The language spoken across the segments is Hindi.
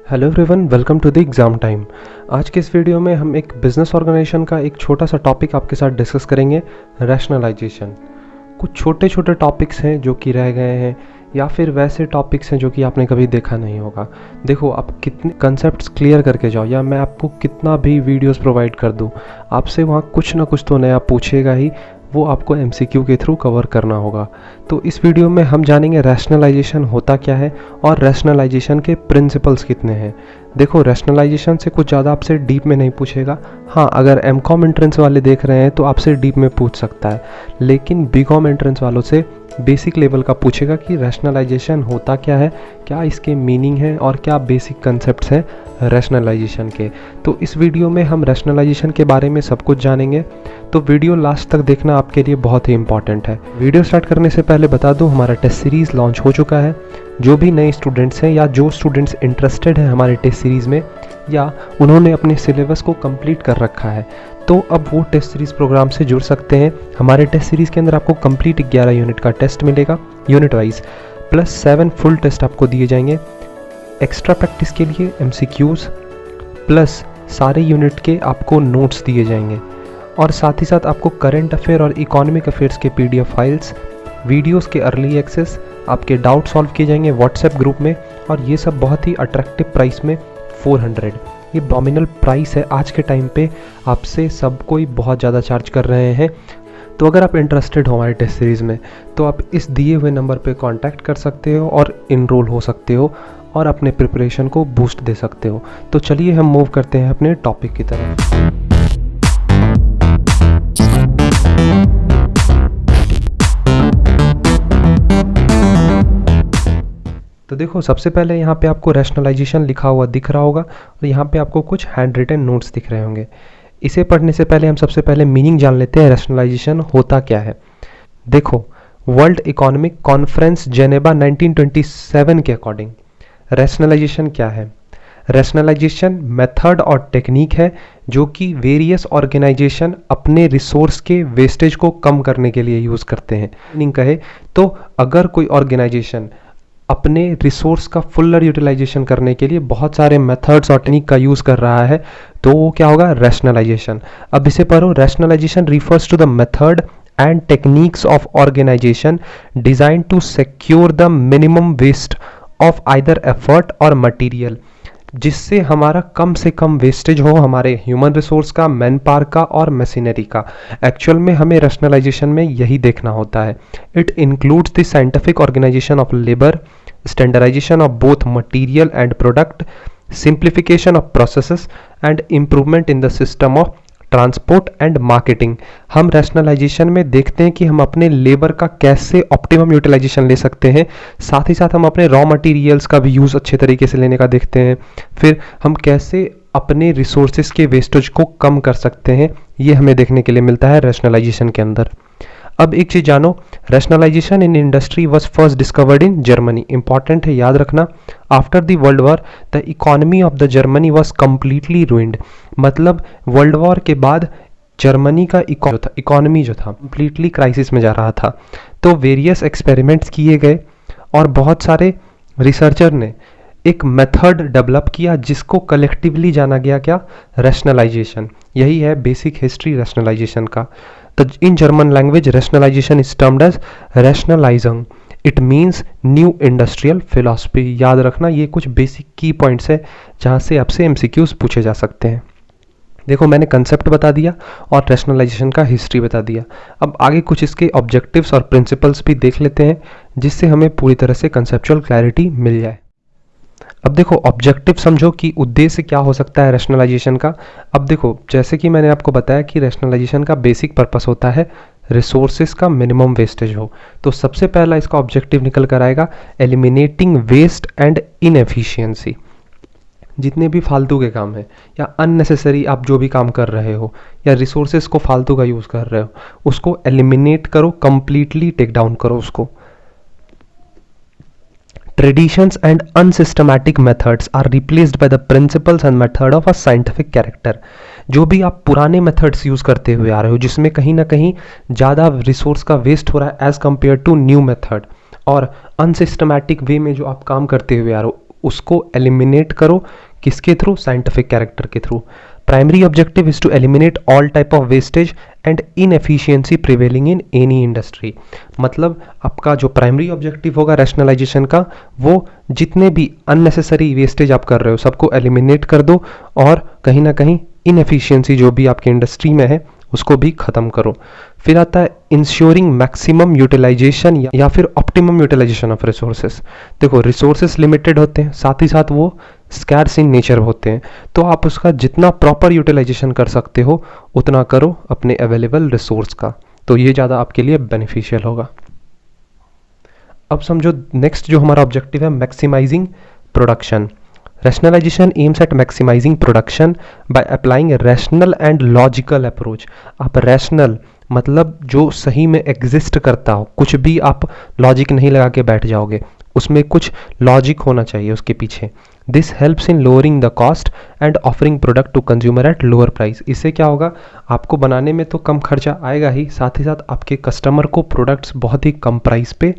Hello everyone, welcome to the exam time. आज के इस वीडियो में हम एक बिज़नेस ऑर्गेनाइजेशन का एक छोटा सा टॉपिक आपके साथ डिस्कस करेंगे, रैशनलाइजेशन। कुछ छोटे छोटे टॉपिक्स हैं जो कि रह गए हैं या फिर वैसे टॉपिक्स हैं जो कि आपने कभी देखा नहीं होगा। देखो, आप कितने कंसेप्ट्स क्लियर करके जाओ या मैं आपको कितना भी वीडियोस प्रोवाइड कर दूँ, आपसे वहाँ कुछ ना कुछ तो नया पूछेगा ही, वो आपको एमसीक्यू के थ्रू कवर करना होगा। तो इस वीडियो में हम जानेंगे रैशनलाइजेशन होता क्या है और रैशनलाइजेशन के प्रिंसिपल्स कितने हैं। देखो, रैशनलाइजेशन से कुछ ज़्यादा आपसे डीप में नहीं पूछेगा। हाँ, अगर एमकॉम एंट्रेंस वाले देख रहे हैं तो आपसे डीप में पूछ सकता है, लेकिन बीकॉम एंट्रेंस वालों से बेसिक लेवल का पूछेगा कि रैशनलाइजेशन होता क्या है, क्या इसके मीनिंग है और क्या बेसिक कंसेप्ट्स हैं रैशनलाइजेशन के। तो इस वीडियो में हम रैशनलाइजेशन के बारे में सब कुछ जानेंगे, तो वीडियो लास्ट तक देखना आपके लिए बहुत ही इंपॉर्टेंट है। वीडियो स्टार्ट करने से पहले बता दूं, हमारा टेस्ट सीरीज़ लॉन्च हो चुका है। जो भी नए स्टूडेंट्स हैं या जो स्टूडेंट्स इंटरेस्टेड हैं हमारे टेस्ट सीरीज़ में या उन्होंने अपने सिलेबस को कंप्लीट कर रखा है, तो अब वो टेस्ट सीरीज़ प्रोग्राम से जुड़ सकते हैं। हमारे टेस्ट सीरीज़ के अंदर आपको कंप्लीट 11 यूनिट का टेस्ट मिलेगा unit wise, plus 7 full test आपको दिए जाएंगे। एक्स्ट्रा प्रैक्टिस के लिए एमसीक्यूज़ प्लस सारे यूनिट के आपको नोट्स दिए जाएंगे और साथ ही साथ आपको करंट अफेयर और इकोनॉमिक अफेयर्स के पीडीएफ फाइल्स, वीडियोस के अर्ली एक्सेस, आपके डाउट सॉल्व किए जाएंगे व्हाट्सएप ग्रुप में, और ये सब बहुत ही अट्रैक्टिव प्राइस में 400। ये नॉमिनल प्राइस है। आज के टाइम पे आपसे सब कोई बहुत ज़्यादा चार्ज कर रहे हैं। तो अगर आप इंटरेस्टेड हो हमारे टेस्ट सीरीज़ में तो आप इस दिए हुए नंबर पे कांटेक्ट कर सकते हो और इनरोल हो सकते हो और अपने प्रिपरेशन को बूस्ट दे सकते हो। तो चलिए हम मूव करते हैं अपने टॉपिक की तरफ। तो देखो, सबसे पहले यहाँ पे आपको रैशनलाइजेशन लिखा हुआ दिख रहा होगा और यहाँ पे आपको कुछ हैंड रिटन नोट्स दिख रहे होंगे। इसे पढ़ने से पहले हम सबसे पहले मीनिंग जान लेते हैं, रैशनलाइजेशन होता क्या है। देखो, वर्ल्ड इकोनॉमिक कॉन्फ्रेंस जेनेवा 1927 के अकॉर्डिंग रैशनलाइजेशन क्या है। रैशनलाइजेशन मेथड और टेक्निक है जो कि वेरियस ऑर्गेनाइजेशन अपने रिसोर्स के वेस्टेज को कम करने के लिए यूज़ करते हैं। मीनिंग कहे तो अगर कोई ऑर्गेनाइजेशन अपने रिसोर्स का फुलर यूटिलाइजेशन करने के लिए बहुत सारे मेथड्स और टेक्निक का यूज़ कर रहा है, तो वो क्या होगा, रैशनलाइजेशन। अब इसे पढ़ो, rationalization refers to the method and techniques of organization designed to secure the minimum waste of either effort or material, जिससे हमारा कम से कम वेस्टेज हो हमारे ह्यूमन रिसोर्स का, मैन पावर का और मशीनरी का। एक्चुअल में हमें रैशनलाइजेशन में यही देखना होता है। It includes the scientific organization of labour, standardization of both material and product, simplification of processes and improvement in the system of transport and marketing. हम रैशनलाइजेशन में देखते हैं कि हम अपने लेबर का कैसे ऑप्टिमम यूटिलाइजेशन ले सकते हैं, साथ ही साथ हम अपने रॉ मटेरियल्स का भी यूज़ अच्छे तरीके से लेने का देखते हैं। फिर हम कैसे अपने रिसोर्सेज के वेस्टेज को कम कर सकते हैं, ये हमें देखने के लिए मिलता है रैशनलाइजेशन के अंदर। अब एक चीज़ जानो, rationalization in industry was first discovered in Germany. Important है, याद रखना। After the world war the economy of the Germany was completely ruined. मतलब वर्ल्ड वॉर के बाद जर्मनी का इकोनॉमी जो था कम्प्लीटली क्राइसिस में जा रहा था। तो वेरियस एक्सपेरिमेंट्स किए गए और बहुत सारे रिसर्चर ने एक मेथड डेवलप किया जिसको कलेक्टिवली जाना गया क्या, रैशनलाइजेशन। यही है बेसिक हिस्ट्री रैशनलाइजेशन का। तो in German language rationalization is termed as rationalizing. It means new industrial philosophy. याद रखना, ये कुछ बेसिक की पॉइंट्स है जहाँ से आपसे एमसीक्यूज पूछे जा सकते हैं। देखो, मैंने कंसेप्ट बता दिया और रैशनलाइजेशन का हिस्ट्री बता दिया। अब आगे कुछ इसके ऑब्जेक्टिव्स और प्रिंसिपल्स भी देख लेते हैं जिससे हमें पूरी तरह से कंसेप्चुअल क्लैरिटी मिल जाए। अब देखो, ऑब्जेक्टिव समझो कि उद्देश्य क्या हो सकता है रैशनलाइजेशन का। अब देखो, जैसे कि मैंने आपको बताया कि रैशनलाइजेशन का बेसिक पर्पस होता है रिसोर्सेज का मिनिमम वेस्टेज हो। तो सबसे पहला इसका ऑब्जेक्टिव निकल कर आएगा एलिमिनेटिंग वेस्ट एंड इनएफिशिएंसी। जितने भी फालतू के काम हैं या अननेसेसरी आप जो भी काम कर रहे हो या रिसोर्सेज को फालतू का यूज़ कर रहे हो, उसको एलिमिनेट करो, कंप्लीटली टेक डाउन करो उसको। Traditions and unsystematic methods are replaced by the principles and method of a scientific character। जो भी आप पुराने मेथड्स यूज़ करते हुए आ रहे हो जिसमें कहीं ना कहीं ज़्यादा रिसोर्स का वेस्ट हो रहा है as compare to new method, और अनसिस्टमैटिक वे में जो आप काम करते हुए आ रहे हो उसको एलिमिनेट करो। किसके थ्रू? साइंटिफिक कैरेक्टर के through. Primary objective is to eliminate all type of wastage and inefficiency prevailing in any industry. मतलब आपका जो प्राइमरी ऑब्जेक्टिव होगा रैशनलाइजेशन का, वो जितने भी अननेसेसरी वेस्टेज आप कर रहे हो सबको एलिमिनेट कर दो, और कहीं ना कहीं इनएफिशिएंसी जो भी आपकी इंडस्ट्री में है उसको भी खत्म करो। फिर आता है इंश्योरिंग मैक्सिमम यूटिलाइजेशन या फिर ऑप्टिमम यूटिलाइजेशन ऑफ रिसोर्सेस। देखो रिसोर्सेस लिमिटेड होते हैं, साथ ही साथ वो स्कैर्स इन नेचर होते हैं, तो आप उसका जितना प्रॉपर यूटिलाइजेशन कर सकते हो उतना करो अपने अवेलेबल रिसोर्स का, तो ये ज़्यादा आपके लिए बेनिफिशियल होगा। अब समझो नेक्स्ट जो हमारा ऑब्जेक्टिव है, maximizing production. Rationalization aims at maximizing production by applying a rational and logical approach। आप rational मतलब जो सही में एग्जिस्ट करता हो, कुछ भी आप लॉजिक नहीं लगा के बैठ जाओगे, उसमें कुछ लॉजिक होना चाहिए उसके पीछे। This helps in lowering the cost and offering product to consumer at lower price. इससे क्या होगा, आपको बनाने में तो कम खर्चा आएगा ही, साथ ही साथ आपके कस्टमर को प्रोडक्ट्स बहुत ही कम प्राइस पे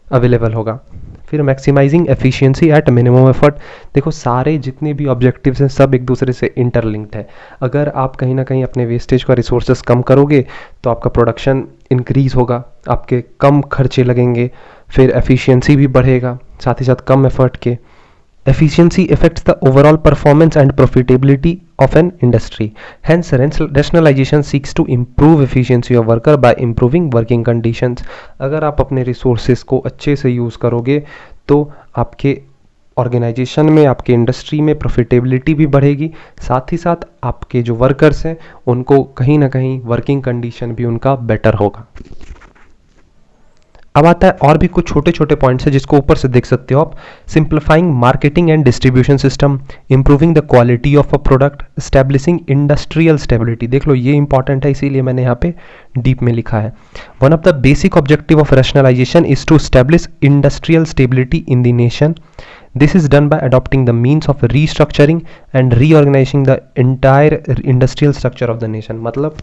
अवेलेबल होगा। फिर maximizing efficiency at minimum effort. देखो सारे जितने भी ऑब्जेक्टिव्स हैं सब एक दूसरे से इंटरलिंक्ड है। अगर आप कहीं ना कहीं अपने वेस्टेज का रिसोर्सेज कम करोगे तो आपका प्रोडक्शन इंक्रीज होगा, आपके कम खर्चे लगेंगे, फिर एफिशिएंसी भी बढ़ेगा, साथ ही साथ कम एफर्ट के। Efficiency affects the overall performance and profitability of an industry. Hence, rationalization seeks to improve efficiency of worker by improving working conditions. अगर आप अपने resources को अच्छे से यूज़ करोगे तो आपके ऑर्गेनाइजेशन में, आपके इंडस्ट्री में प्रॉफिटेबिलिटी भी बढ़ेगी, साथ ही साथ आपके जो वर्कर्स हैं उनको कहीं ना कहीं वर्किंग कंडीशन भी उनका बेटर होगा। अब आता है और भी कुछ छोटे छोटे पॉइंट्स है जिसको ऊपर से देख सकते हो आप। Simplifying marketing and distribution system, improving the quality of a product, establishing industrial stability. देख लो ये इंपॉर्टेंट है, इसीलिए मैंने यहाँ पे डीप में लिखा है। One of the basic objective of rationalization is to establish industrial stability in the nation. This is done by adopting the means of restructuring and reorganizing the entire industrial structure of the nation। मतलब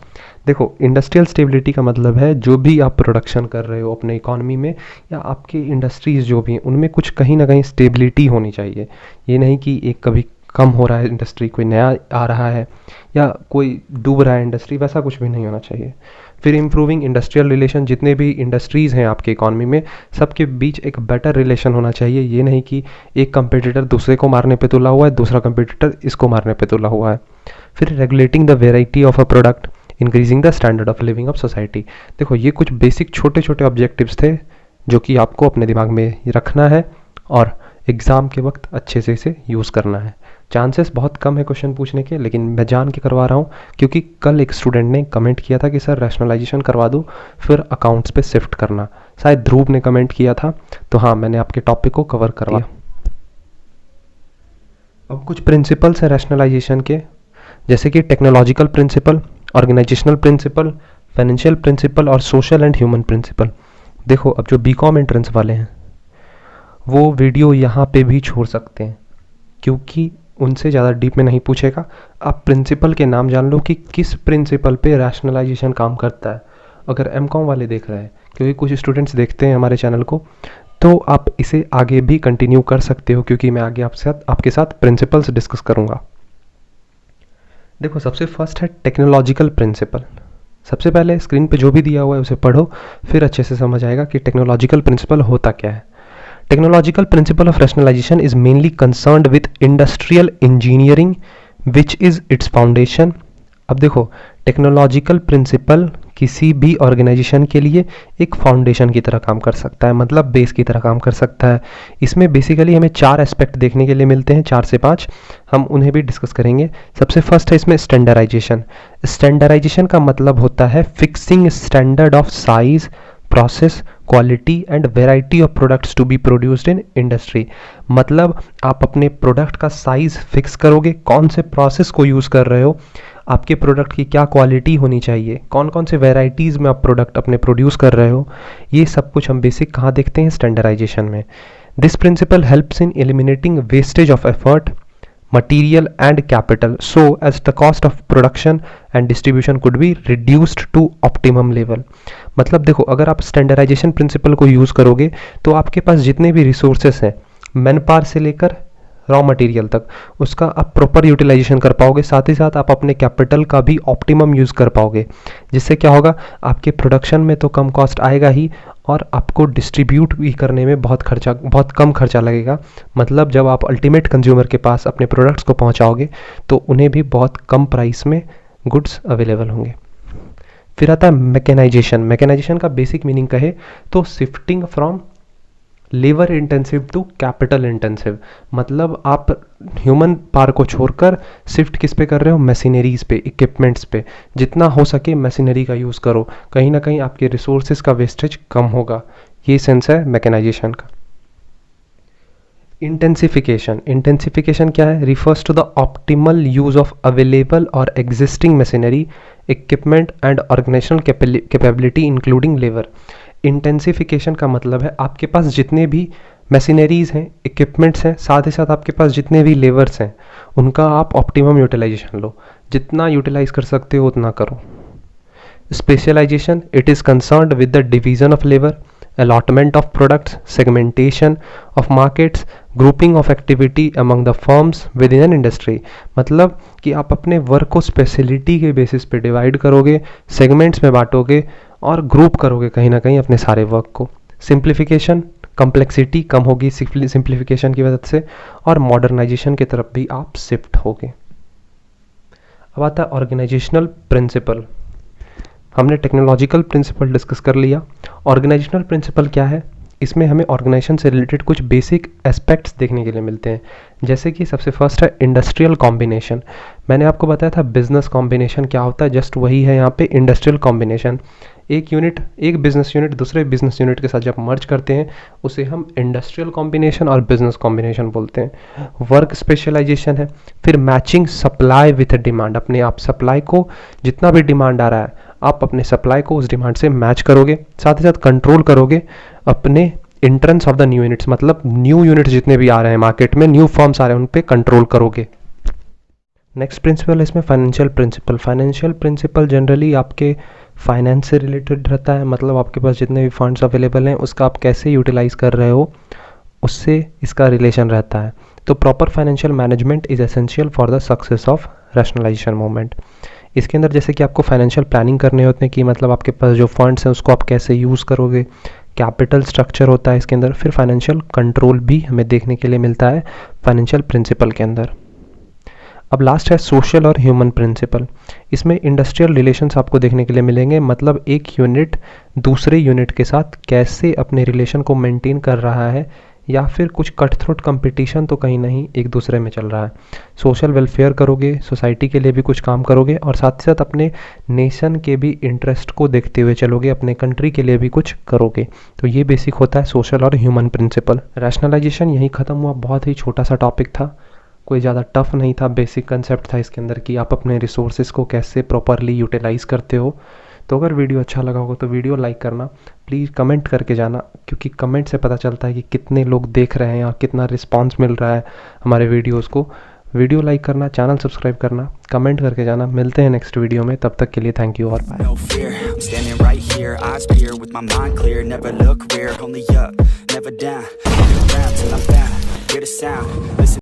देखो इंडस्ट्रियल स्टेबिलिटी का मतलब है जो भी आप प्रोडक्शन कर रहे हो अपने इकोनॉमी में या आपके इंडस्ट्रीज जो भी हैं उनमें कुछ कहीं ना कहीं स्टेबिलिटी होनी चाहिए। ये नहीं कि एक कभी कम हो रहा है इंडस्ट्री, कोई नया आ रहा है या कोई डूब रहा है इंडस्ट्री, वैसा कुछ भी नहीं होना चाहिए। फिर इम्प्रूविंग इंडस्ट्रियल रिलेशन, जितने भी इंडस्ट्रीज़ हैं आपके इकॉनमी में सबके बीच एक बेटर रिलेशन होना चाहिए। ये नहीं कि एक कंपटीटर दूसरे को मारने पे तुला हुआ है, दूसरा कंपटीटर इसको मारने पे तुला हुआ है। फिर regulating the variety of a product, increasing the standard of living of society. देखो ये कुछ बेसिक छोटे छोटे ऑब्जेक्टिव्स थे जो कि आपको अपने दिमाग में रखना है और एग्ज़ाम के वक्त अच्छे से इसे यूज़ करना है। चांसेस बहुत कम है क्वेश्चन पूछने के, लेकिन मैं जान के करवा रहा हूँ क्योंकि कल एक स्टूडेंट ने कमेंट किया था कि सर रैशनलाइजेशन करवा दो फिर अकाउंट्स पे शिफ्ट करना, शायद ध्रुव ने कमेंट किया था, तो हाँ मैंने आपके टॉपिक को कवर करवा। अब कुछ प्रिंसिपल्स हैं रैशनलाइजेशन के, जैसे कि technological principle, organizational principle, financial principle और सोशल एंड ह्यूमन प्रिंसिपल। देखो अब जो बीकॉम एंट्रेंस वाले हैं वो वीडियो यहाँ पे भी छोड़ सकते हैं क्योंकि उनसे ज़्यादा डीप में नहीं पूछेगा। आप प्रिंसिपल के नाम जान लो कि किस प्रिंसिपल पे रैशनलाइजेशन काम करता है। अगर एमकॉम वाले देख रहे हैं, क्योंकि कुछ स्टूडेंट्स देखते हैं हमारे चैनल को, तो आप इसे आगे भी कंटिन्यू कर सकते हो क्योंकि मैं आगे आपके साथ प्रिंसिपल्स डिस्कस करूँगा। देखो सबसे फर्स्ट है टेक्नोलॉजिकल प्रिंसिपल। सबसे पहले स्क्रीन पे जो भी दिया हुआ है उसे पढ़ो, फिर अच्छे से समझ आएगा कि टेक्नोलॉजिकल प्रिंसिपल होता क्या है। Technological principle of rationalization is mainly concerned with industrial engineering, which is its foundation। अब देखो टेक्नोलॉजिकल प्रिंसिपल किसी भी ऑर्गेनाइजेशन के लिए एक फाउंडेशन की तरह काम कर सकता है, मतलब बेस की तरह काम कर सकता है। इसमें बेसिकली हमें 4 एस्पेक्ट देखने के लिए मिलते हैं, 4 से 5, हम उन्हें भी डिस्कस करेंगे। सबसे फर्स्ट है इसमें स्टैंडर्डाइजेशन। स्टैंडर्डाइजेशन का मतलब होता है fixing standard of size, process, quality and variety of products to be produced in industry. मतलब आप अपने प्रोडक्ट का साइज फिक्स करोगे, कौन से प्रोसेस को यूज़ कर रहे हो, आपके प्रोडक्ट की क्या क्वालिटी होनी चाहिए, कौन कौन से वेराइटीज़ में आप प्रोडक्ट अपने प्रोड्यूस कर रहे हो, ये सब कुछ हम बेसिक कहाँ देखते हैं, स्टैंडर्डाइजेशन में। This principle helps in eliminating wastage of effort, material and capital so as the cost of production and distribution could be reduced to optimum level। मतलब देखो अगर आप स्टैंडर्डाइजेशन प्रिंसिपल को यूज़ करोगे तो आपके पास जितने भी रिसोर्सेस हैं, मैन पावर से लेकर रॉ मटेरियल तक, उसका आप प्रॉपर यूटिलाइजेशन कर पाओगे। साथ ही साथ आप अपने कैपिटल का भी ऑप्टिमम यूज़ कर पाओगे, जिससे क्या होगा, आपके प्रोडक्शन में तो कम कॉस्ट आएगा ही, और आपको डिस्ट्रीब्यूट भी करने में बहुत कम खर्चा लगेगा। मतलब जब आप अल्टीमेट कंज्यूमर के पास अपने प्रोडक्ट्स को पहुंचाओगे तो उन्हें भी बहुत कम प्राइस में गुड्स अवेलेबल होंगे। फिर आता है मैकेनाइजेशन। मैकेनाइजेशन का बेसिक मीनिंग कहे तो shifting from labour intensive to capital intensive. मतलब आप ह्यूमन पावर को छोड़कर शिफ्ट किस पे कर रहे हो, मशीनरीज पे, इक्विपमेंट्स पे। जितना हो सके मशीनरी का यूज़ करो, कहीं ना कहीं आपके रिसोर्सेज का वेस्टेज कम होगा। ये सेंस है मैकेनाइजेशन का। इंटेंसिफिकेशन। इंटेंसिफिकेशन क्या है, refers to the optimal use of available और existing machinery, equipment and organizational capability including labour. Intensification का मतलब है आपके पास जितने भी मशीनरीज हैं, इक्विपमेंट्स हैं, साथ ही साथ आपके पास जितने भी लेबर्स हैं, उनका आप ऑप्टिमम यूटिलाइजेशन लो। जितना यूटिलाइज कर सकते हो उतना करो। Specialization, it is concerned with the division of labour, allotment of products, segmentation of markets, grouping of activity among the firms within an industry। मतलब कि आप अपने वर्क को स्पेशलिटी के बेसिस पे डिवाइड करोगे, सेगमेंट्स में बांटोगे और ग्रुप करोगे कहीं ना कहीं अपने सारे वर्क को। सिंप्लीफिकेशन, कम्प्लेक्सिटी कम होगी सिंप्लीफिकेशन की वजह से, और मॉडर्नाइजेशन की तरफ भी आप शिफ्ट होगे। अब आता है ऑर्गेनाइजेशनल प्रिंसिपल। हमने टेक्नोलॉजिकल प्रिंसिपल डिस्कस कर लिया। ऑर्गेनाइजेशनल प्रिंसिपल क्या है, इसमें हमें ऑर्गेनाइजेशन से रिलेटेड कुछ बेसिक एस्पेक्ट्स देखने के लिए मिलते हैं। जैसे कि सबसे फर्स्ट है इंडस्ट्रियल कॉम्बिनेशन। मैंने आपको बताया था बिजनेस कॉम्बिनेशन क्या होता है, जस्ट वही है यहाँ पे इंडस्ट्रियल कॉम्बिनेशन। एक बिजनेस यूनिट दूसरे बिजनेस यूनिट के साथ जब मर्ज करते हैं उसे हम इंडस्ट्रियल कॉम्बिनेशन और बिजनेस कॉम्बिनेशन बोलते हैं। वर्क स्पेशलाइजेशन है। फिर मैचिंग सप्लाई विथ डिमांड। अपने आप सप्लाई को, जितना भी डिमांड आ रहा है आप अपने सप्लाई को उस डिमांड से मैच करोगे। साथ ही साथ कंट्रोल करोगे अपने entrance of the new units. मतलब न्यू यूनिट्स जितने भी आ रहे हैं मार्केट में, न्यू फर्म्स आ रहे हैं, उन पे कंट्रोल करोगे। नेक्स्ट प्रिंसिपल है इसमें financial principle. Financial principle generally आपके फाइनेंस से रिलेटेड रहता है। मतलब आपके पास जितने भी फंड्स अवेलेबल हैं उसका आप कैसे यूटिलाइज कर रहे हो, उससे इसका रिलेशन रहता है। तो proper financial management is essential for the success of rationalization movement. इसके अंदर जैसे कि आपको फाइनेंशियल प्लानिंग करने होते हैं कि मतलब आपके पास जो फंड्स हैं उसको आप कैसे यूज़ करोगे, कैपिटल स्ट्रक्चर होता है इसके अंदर। फिर फाइनेंशियल कंट्रोल भी हमें देखने के लिए मिलता है फाइनेंशियल प्रिंसिपल के अंदर। अब लास्ट है सोशल और ह्यूमन प्रिंसिपल। इसमें इंडस्ट्रियल रिलेशंस आपको देखने के लिए मिलेंगे। मतलब एक यूनिट दूसरे यूनिट के साथ कैसे अपने रिलेशन को मेंटेन कर रहा है, या फिर कुछ कट थ्रोट कंपटीशन तो कहीं नहीं एक दूसरे में चल रहा है। सोशल वेलफेयर करोगे, सोसाइटी के लिए भी कुछ काम करोगे, और साथ ही साथ अपने नेशन के भी इंटरेस्ट को देखते हुए चलोगे, अपने कंट्री के लिए भी कुछ करोगे। तो ये बेसिक होता है सोशल और ह्यूमन प्रिंसिपल। रैशनलाइजेशन यहीं ख़त्म हुआ। बहुत ही छोटा सा टॉपिक था, कोई ज़्यादा टफ नहीं था, बेसिक कंसेप्ट था इसके अंदर कि आप अपने रिसोर्सेज को कैसे प्रॉपरली यूटिलाइज करते हो। तो अगर वीडियो अच्छा लगा होगा तो वीडियो लाइक करना, प्लीज़ कमेंट करके जाना, क्योंकि कमेंट से पता चलता है कि कितने लोग देख रहे हैं और कितना रिस्पांस मिल रहा है हमारे वीडियोस को। वीडियो लाइक करना, चैनल सब्सक्राइब करना, कमेंट करके जाना। मिलते हैं नेक्स्ट वीडियो में, तब तक के लिए थैंक यू और बाय।